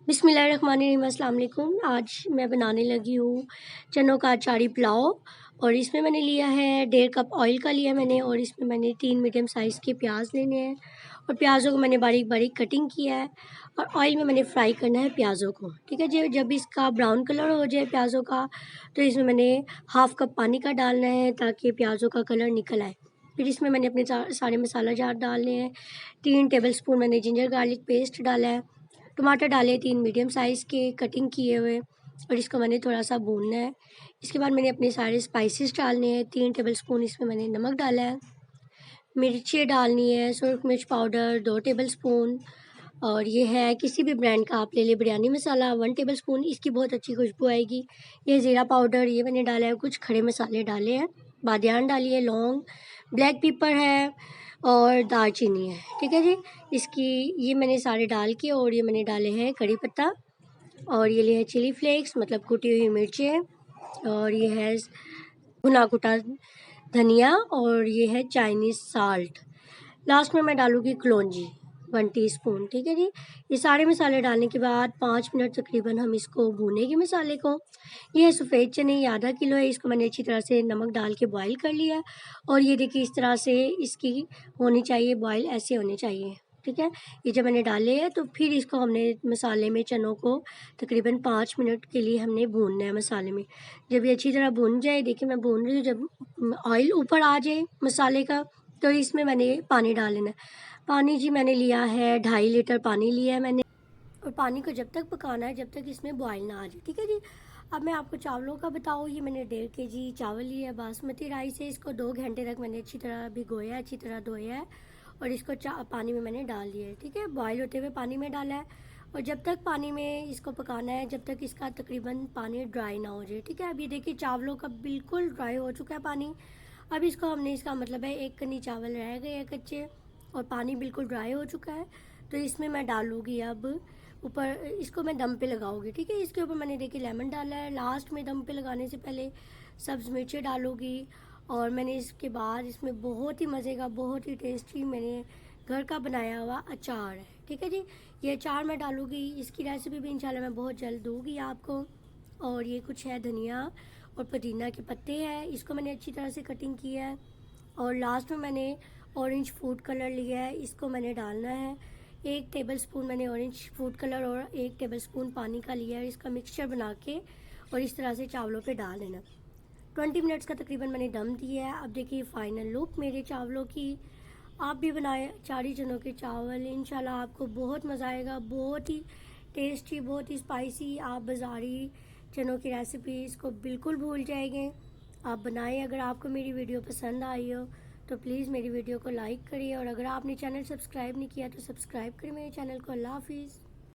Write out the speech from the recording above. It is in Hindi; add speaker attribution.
Speaker 1: बिस्मिल्लाहिर्रहमानिर्रहीम। अस्सलाम वालेकुम। आज मैं बनाने लगी हूँ चनों का अचारी पुलाव। और इसमें मैंने लिया है 1.5 कप ऑयल का लिया मैंने, और इसमें मैंने 3 मीडियम साइज़ के प्याज लेने हैं और प्याज़ों को मैंने बारीक बारीक कटिंग किया है और ऑयल में मैंने फ्राई करना है प्याज़ों को। ठीक है जी। जब इसका ब्राउन कलर हो जाए प्याज़ों का, तो इसमें मैंने 1/2 कप पानी का डालना है ताकि प्याज़ों का कलर निकल आए। फिर इसमें मैंने अपने सारे मसाला जार डालने हैं। 3 टेबल स्पून मैंने जिंजर गार्लिक पेस्ट डाला है। टमाटर डाले 3 मीडियम साइज़ के कटिंग किए हुए, और इसको मैंने थोड़ा सा भूनना है। इसके बाद मैंने अपने सारे स्पाइसेस डालने हैं। 3 टेबल स्पून इसमें मैंने नमक डाला है, मिर्ची डालनी है, सुरख मिर्च पाउडर 2 टेबल स्पून, और ये है किसी भी ब्रांड का आप ले लें, बिरयानी मसाला 1 टेबल स्पून, इसकी बहुत अच्छी खुशबू आएगी। ये ज़ीरा पाउडर ये मैंने डाला है। कुछ खड़े मसाले डाले हैं, बादियान डाली है, लौंग, ब्लैक पेपर है और दालचीनी है। ठीक है जी। इसकी ये मैंने सारे डाल के, और ये मैंने डाले हैं कड़ी पत्ता, और ये लिए चिली फ्लेक्स मतलब कुटी हुई मिर्चें, और ये है भुना कुटा धनिया, और ये है चाइनीज़ साल्ट। लास्ट में मैं डालूँगी कलौंजी 1 टीस्पून। ठीक है जी। ये सारे मसाले डालने के बाद 5 मिनट तकरीबन हम इसको भूनेंगे मसाले को। ये है सफ़ेद चने, ये आधा किलो है। इसको मैंने अच्छी तरह से नमक डाल के बॉईल कर लिया है, और ये देखिए इस तरह से इसकी होनी चाहिए बॉईल, ऐसे होने चाहिए। ठीक है। ये जब मैंने डाले हैं तो फिर इसको हमने मसाले में चनों को तकरीबन 5 मिनट के लिए हमने भूनना है मसाले में। जब ये अच्छी तरह भून जाए, देखिए मैं भून रही हूँ, जब ऑयल ऊपर आ जाए मसाले का, तो इसमें मैंने पानी डाल लेना है। पानी जी मैंने लिया है 2.5 लीटर पानी लिया है मैंने, और पानी को जब तक पकाना है जब तक इसमें बॉयल ना आ जाए। ठीक है जी। अब मैं आपको चावलों का बताऊँ। ये मैंने 1.5 केजी चावल लिया है बासमती राइस है। इसको 2 घंटे तक मैंने अच्छी तरह भिगोया, अच्छी तरह धोया है, और इसको पानी में मैंने डाल दिया है। ठीक है। बॉयल होते हुए पानी में डाला है, और जब तक पानी में इसको पकाना है जब तक इसका तकरीबन पानी ड्राई ना हो जाए। ठीक है। अभी देखिए चावलों का बिल्कुल ड्राई हो चुका है पानी। अब इसको हमने, इसका मतलब है 1 कनी चावल रह गए हैं कच्चे, और पानी बिल्कुल ड्राई हो चुका है। तो इसमें मैं डालूँगी अब ऊपर, इसको मैं दम पे लगाऊंगी। ठीक है। इसके ऊपर मैंने देखिए लेमन डाला है। लास्ट में दम पे लगाने से पहले सब्ज़ मिर्चें डालूंगी, और मैंने इसके बाद इसमें बहुत ही मज़े का, बहुत ही टेस्टी मैंने घर का बनाया हुआ अचार है। ठीक है जी। ये अचार मैं डालूंगी, इसकी रेसिपी भी इंशाल्लाह मैं बहुत जल्द दूँगी आपको। और ये कुछ है धनिया और पुदीना के पत्ते हैं, इसको मैंने अच्छी तरह से कटिंग किया है। और लास्ट में मैंने ऑरेंज फूड कलर लिया है, इसको मैंने डालना है। 1 टेबल स्पून मैंने ऑरेंज फूड कलर और 1 टेबल स्पून पानी का लिया है। इसका मिक्सचर बना के और इस तरह से चावलों पे डाल देना। 20 मिनट्स का तकरीबन मैंने दम दिया है। अब देखिए फाइनल लुक मेरे चावलों की। आप भी बनाए अचारी चनों के चावल, इंशाल्लाह आपको बहुत मज़ा आएगा। बहुत ही टेस्टी, बहुत ही स्पाइसी। आप बाज़ारी चनों की रेसिपीज़ को बिल्कुल भूल जाएंगे। आप बनाएं। अगर आपको मेरी वीडियो पसंद आई हो तो प्लीज़ मेरी वीडियो को लाइक करिए, और अगर आपने चैनल सब्सक्राइब नहीं किया तो सब्सक्राइब करें मेरे चैनल को। अल्लाह हाफिज़।